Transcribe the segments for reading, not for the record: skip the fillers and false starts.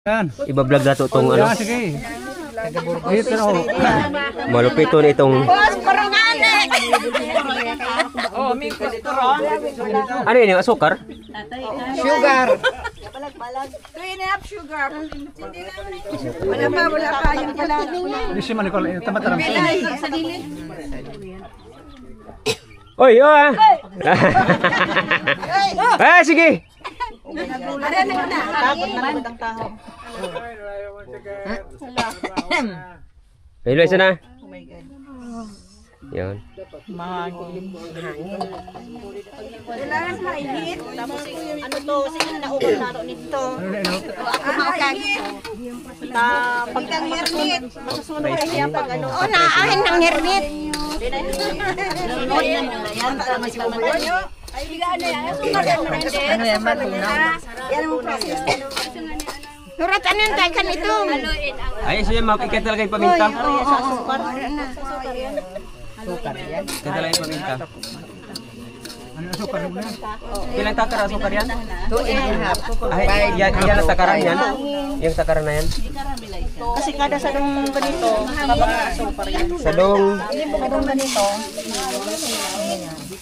Yan. Iba-vlog na to itong ano. Yan, sige. Ito na ho. Malupito na itong... Ano yun yung asukar? Sugar. Wala pa yung pala. Hindi siya manikol. Tama-tama. Oy, oh ah! Ah, sige! Hello, isa na. Yan. Kailangan mainit. Tapos ano to, sige na uwan na ito nito. Ako makakagin. Pagkang hernit. Masusunod ay siya pag ano. O, naahin ng hernit. Ay, bigaan na yan. Ano yan, matunaw? Yan ang process. Surat, ano yung taikan ito? Ay, so yan, ikat talaga yung paminta. Sukar yan. Ikat talaga yung paminta. Ano yung asukar mo yan? Ilang takar asukar yan? 2.5. Ay, yan ang takaran yan. Yung takaran na yan. Kasi kada sa dong ganito, kabangang asukar yan. Sadong Kadong ganito,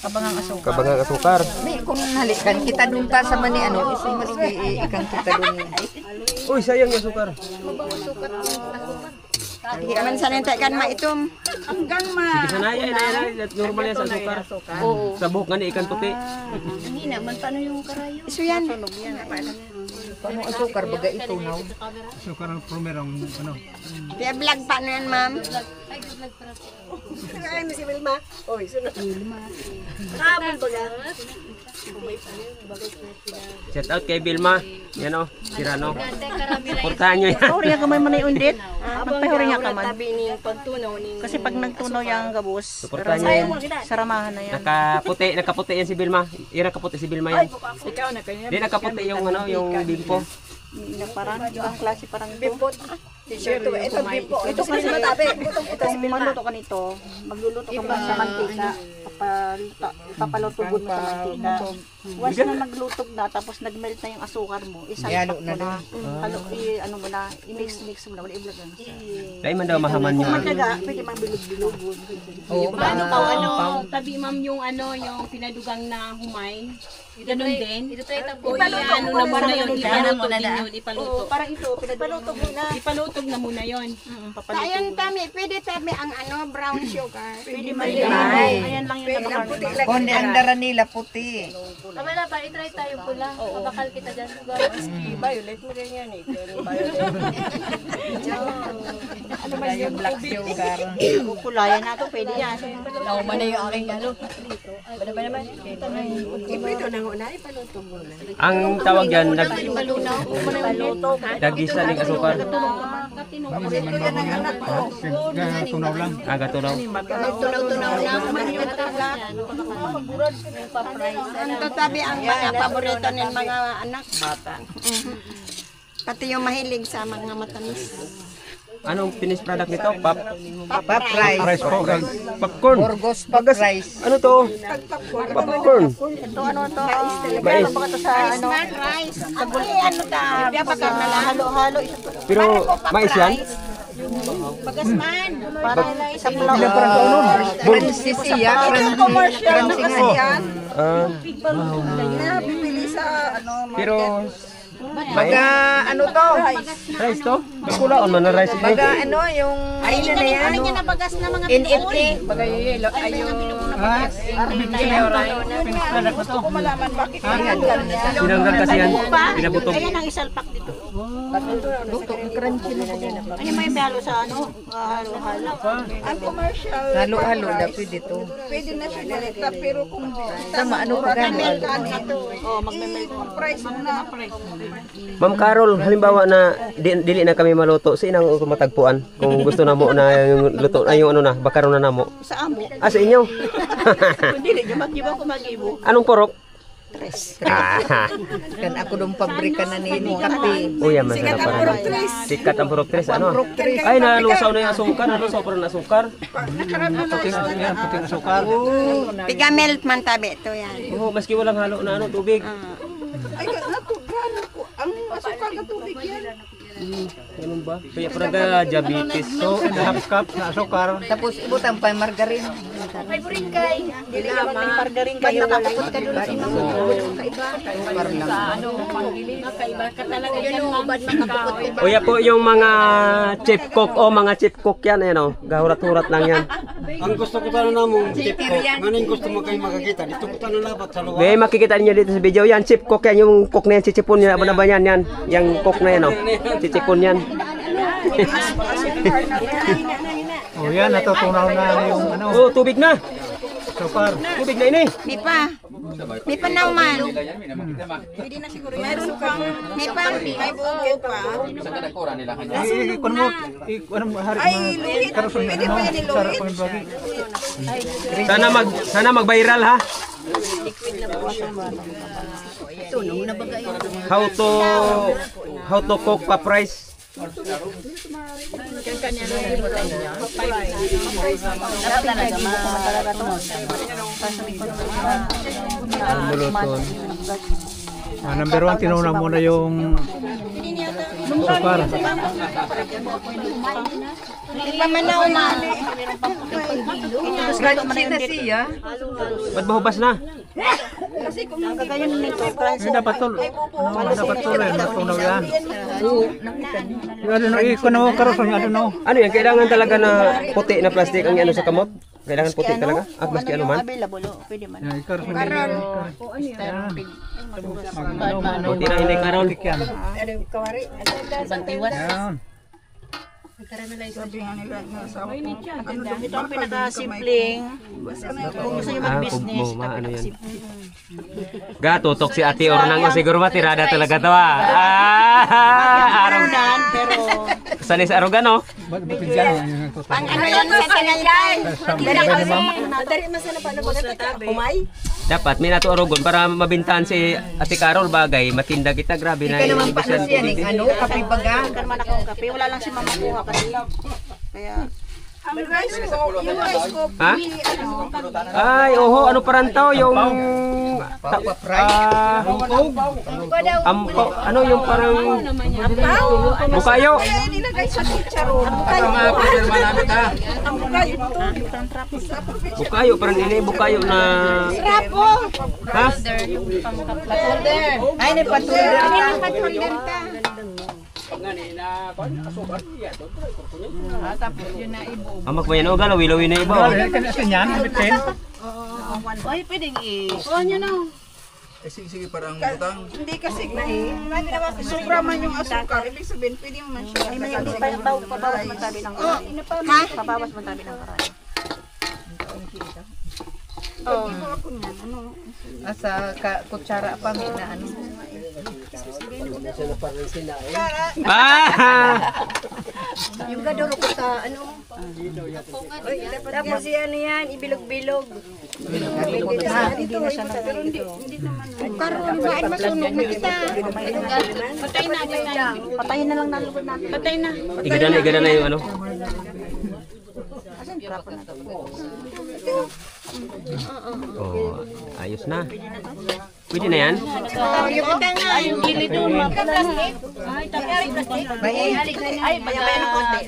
Kabangang asukar. kabangang asukar. May kung halikan kita dun pa sa mani ano, isang mas ikang kita dun. Uy, sayang yung asukar. hindi naman sa nintaikan maitom. Hanggang Sige, sanaya, normal yan sa asukar. Oo. Sa buhok nga ni ikan puti. Hindi naman, paano yung karayo? Iso yan. Paano asukar baga ito now? Asukar ang primerong ano. Kaya vlog pa na yan, ma'am. Shout out kay Vilma. Yan o, Sirano. Portahan nyo yan. Huriya ka may manay undit. Magpahuriya ka man. pagtunaw ni Kasi pag nagtunaw yung gabos, Suportahan nyo yan. saramahan na yan. Nakaputi yan si Vilma. Yung nakaputi si Vilma yan. ikaw na kanya. Hindi nakaputi yung ano, yung bimpo. Parang ang klase parang ito. T-shirt to. Ito bipo. Ito kasi matabi. Ito si Maluto ka nito, magluluto ka muna sa mantika. Ipapalutubod mo sa mantika. Once na naglutog na, tapos nagmelt na yung asukar mo, isalpak mo na. Ano mo na, i-mix mo na, wala i-vlog lang. Dahil man daw mahaman nyo. Magkaga, pwede mang bilog-bilogon. Paano pa tabi ma'am yung ano, yung pinadugang na humay? Ganun din? O ano naman na yun, ipaluto din yun, ipaluto. parang ito, pinalutog mo na. Ipalutog na muna yun. Ayun, tami. Pwede tami ang ano, brown sugar. Pwede Ayan lang yung tabakan. Kundi ang dara nila puti. Wala pa, itry tayo pula. Mabakal kita dyan. Violet mo rin yan eh. Ano ba yung black sugar? Kukulayan nato, pwede yan. Nauma na yung aking ano. Bada ba naman? Ipito na una, ipalutog mo na. Ang tawag yan, Ipalutog. nagisa ng asukar. Tunaw lang. Aga tunaw. Tunaw-tunaw na. Ang tatabi ang mga paborito ng mga anak. Bata. Pati yung mahilig sa mga matamis. Anong finished product nito? Pop rice. Rice po. Popcorn. Burgos pop rice. Ano to? Popcorn. Ito ano to? Mais. Sa ano? Smart rice. Ano ta? Pagka halo-halo. Pero mais yan? Pagasman. Para sa Crunchy siya. Crunchy nga yan. Bibili sa ano? Pero Baga ano to? rice to? Kulaon man na rice Baga ito. ano yung ayun na yan. Ano na bagas na mga NFT. Baga yelo. Ayun. Ha? Finished product na to. malaman bakit Sinanggal kasi yan. Pinabutog. Ayan ang isalpak dito. Luto. Crunchy na yan. Ano may halo sa ano? Halo-halo. ang commercial. Halo-halo na pwede to. Pwede na siya direkta pero kung Sama ano pa gano'n? magme-melt price na. Ma'am Carol, halimbawa na dili na kami maluto, sinang matagpuan kung gusto na mo na yung luto ay yung ano na, bakaron na namo. Sa amo. Ah, sa inyo. Hindi, mag-ibo ko mag-ibo. Anong porok? Tres. Kan ako dong pabrika na ni kape. Uy, masarap pa rin. Sikat ang purok tres, ano? Ay, nalusaw na yung asukar, nalusaw pa rin ang asukar. Puting asukar. Piga melt man tabi ito yan. Oo, maski walang halo na ano, tubig. Ay, nato, gano'n ko. Ang asukal na tubig yan. Ganun ba? Kaya parang diabetes. So, and a half cup na asukar. Tapos ibutang pa yung margarine. Dili naman may margarin kayo. Nakakapot ka doon sa mga kaiba. Kakaiba ka talaga yan, ma'am. Uya po yung mga chip cook o mga chip cook yan, ayan o. Gahurat-hurat lang yan. Ang gusto ko tanong na mong tip ko, ngayon gusto mo kayo makakita, dito ko tanong labat sa luwa. May makikita niyo dito sa video yan, chip cook yan, yung cook na yan, chichipon yan, ba yan, yan. Yung cook na yan o, chichipon yan. O yan, natutunaw na yung ano, Oh, tubig na. asukar. Tubig na ini. May panauman. Pwede na siguro yan. May pang, may bukid pa. Ikon mo, ikon mo, hari mo. Karoson Pwede pa yan sarap iluwit. ang bagi. Sana mag-viral ha. How to cook pa price. Muluton. Number 1, tinuna muna yung asukar. May pamanauman. Crunchy na siya. Ba't mahubas na? Hindi dapat tuloy, natunaw yan. Yung ano, ikon mo, karoson, ano no. Ano yan? Kailangan talaga na puti na plastic ang ano sa kamot? Kailangan puti talaga? Ah, maski ano man? Available, pwede man. Yan, karoson. Puti na hindi karon. Yan. Bantiwas. Yan. Ito ang pinaka-simpleng. Kung gusto nyo mag-business, ito ang ano yan? pinaka-simpleng. Tutok si Ate Ornang mo. Siguro matirada talaga to ah. Arunan, pero Sanis arugan no? Ba't dyan? Yung tutok. Ano yan sa tinayay? Pwede ma'am. Dari masana pa na kumay? Dapat may nato arugon para mabintahan si Ate Carol bagay. Matinda kita. Grabe na Ika naman pa na ibig siya, ng ano, kapibaga. kan man akong kape. Wala lang si mama kuha kasi. Kaya, Ang rice ko, yung rice ko, Ha? Ay, oho, ano parantaw yung ampo, ano yung parang bukayo. kaya nilagay sa chicharon. Bukayo to. Bukayo parang ini bukayo na Rapo. ha? Ay, ni patulder. Patulder ta. Amak mo yan o galawi-lawi na iba. Wala, kasi yan, bitin. ay, pwedeng Hindi kasi sobra man yung asukar. Ibig sabihin, pwede mo man siya. ay, may hindi pa pabawas man tabi ng karay. Pabawas man tabi ng karay. Asa kutsara pa, may na ano. Yung gadoro ko sa ano. Tapos ano yan, ibilog-bilog. Dito na siya pero hindi naman. Karon ba masunog na kita. Patayin na lang nalugod natin. Patay na. Igada na yung ano. Oh, ayos na. Pwede na yan? Yung utanga, yung Gilid doon, maplastic. Ay, bayabayan ng konti.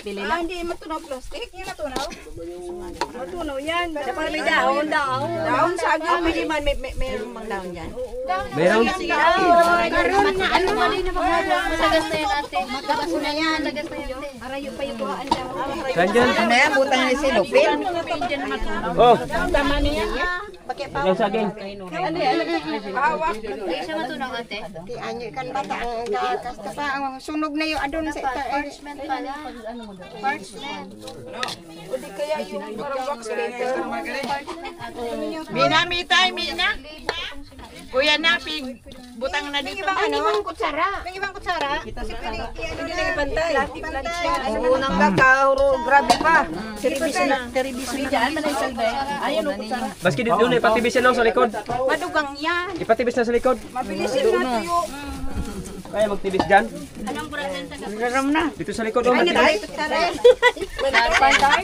Pili Ah, hindi matunaw plastic. Yung matunaw? Matunaw yan. Dapat may dahon. Dahon sa agad. Pwede man, mayroong mang daon dyan. Meron? Karon na ano mali na magagawa. Matagas na yan ate. Matagas na yan. Matagas na yan. Arayo pa yung buhaan dyan. Saan dyan? Ano yan, butang ni Silupin. Oh, Tama niya. yan sa akin. Hawak. Ay, siya matunaw ate. Di anyo kan bata ang kasta pa ang sunog na yung adon sa ita. Parchment pala. Parchment. Udi kaya yung parang wax paper. Mina, mitay, Mina. Kuya na, butang na dito. Ano? Ibang kutsara. May ibang kutsara. Kasi pwede i-ano na ipantay. Oo, nang kakahuro, grabe pa. Teribis dyan, manay salbay. Ayan, kutsara. Baski doon, ipatibis yan lang sa likod. Madugang yan. Ipatibis na sa likod. Mabilis yun na tuyo. Kaya magtibis dyan. Anong presenta ka? Garam na. Dito sa likod. Oh, Ay, matibis. kutsara.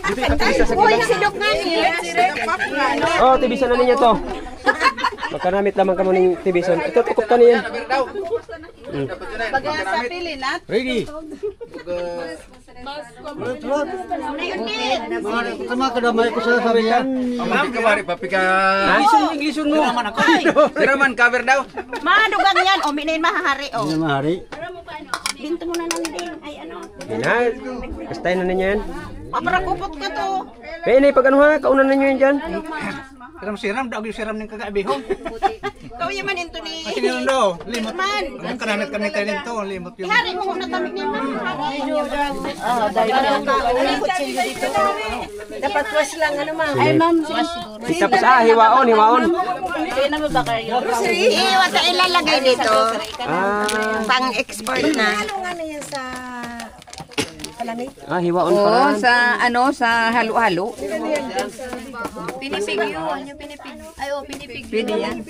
Dito ipatibis na sa Uy, gilid. nasidok nga niya. Oh, tibisan na ninyo to. Magkanamit lamang ka mo ng tibison. Ito, tukok ka niyan. Pag sa pilinat. Ready. Tama ka damay ko sa sabihan. Ang kamari papika. Englishon mo. Raman cover daw. Madugang yan. O, minayin mahahari. O. Hindi mahari. Binto mo na lang din. Ay, ano. Yan. Kastayin na ninyo yan. Para kupot ka to. Kaya na pag ano ha, kaunan ninyo yan dyan. Siram daw yung siram ng kagabi ho. Ikaw yaman ito ni... Kasi ganun daw. Limot. Man. Ang kanamit kami tayo nito. Limot yung... Ihari mo muna tamik ni man. Dapat was lang ano ma'am. Ay ma'am. Tapos hiwaon. Iiwa sa ilalagay dito. Pang-export na. Hiwaon Oo, pala. sa halo-halo. Pinipig yun, yung pinipig. Ay, oh, pinipig. Pwede yan.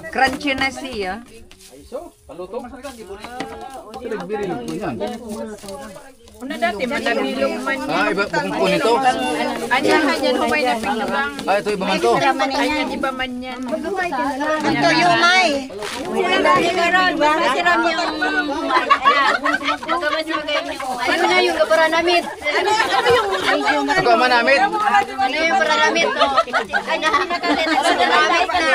Crunchy na siya. Iba kung po nito. Ito iba man to. Ito yumay. Masiram yung humay. Ano na yung paranamit? Ano yung Manamit. ano yung paranamit? Ay, nakakalit ang paranamit na.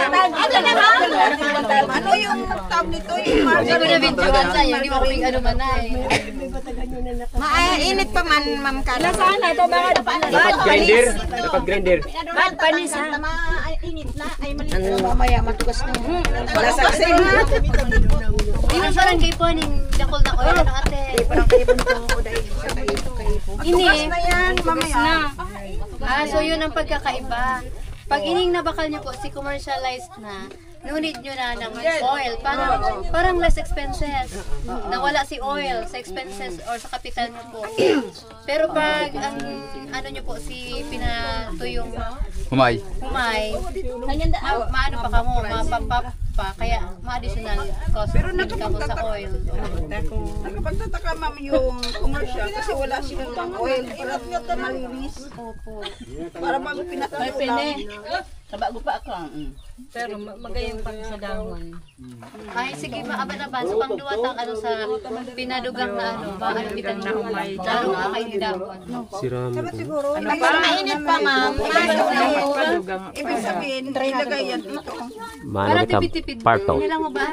Ano yung tab nito? Yung Hindi ko na bintugan sa'yo. Hindi mo ko ano man na eh. Mainit pa man, Ma'am Carla. Dapat grinder. Dapat grinder. Bad panis ha. Init na. Ay, maliit na. Mamaya matugas na yan. Lasaksin na. Di mo parang kaypon yung dakol-dakol na ate. Parang kayo punto ko dahil sa kayo. Ini. Na yan, mamaya. So yun ang pagkakaiba. Pag ining nabakal niyo po, si commercialized na, no need nyo na ng oil. Parang less expenses. Nawala si oil sa expenses or sa kapital nyo po. Pero pag ang ano nyo po, si pinatuyong Humay. maano pa kamo, mapapap pa, kaya ma-additional cost ka mo sa oil. Nakapagtataka, Ma'am, yung commercial kasi wala silang pang oil. Irat nga ito malinis. Opo. Para bago pinatulog. Kabago pa ako. Pero magayang pang sa dahon. Ay, sige, maaban-aban. Sa pangduwatang ano sa pinadugang na ano, maalipitan na humay. Lalo ka kayo dahon. Siram. Mas mainit pa, Ma'am. Ibig sabihin, ilagay yan dito. Mano kita parto. Kailan mo ba?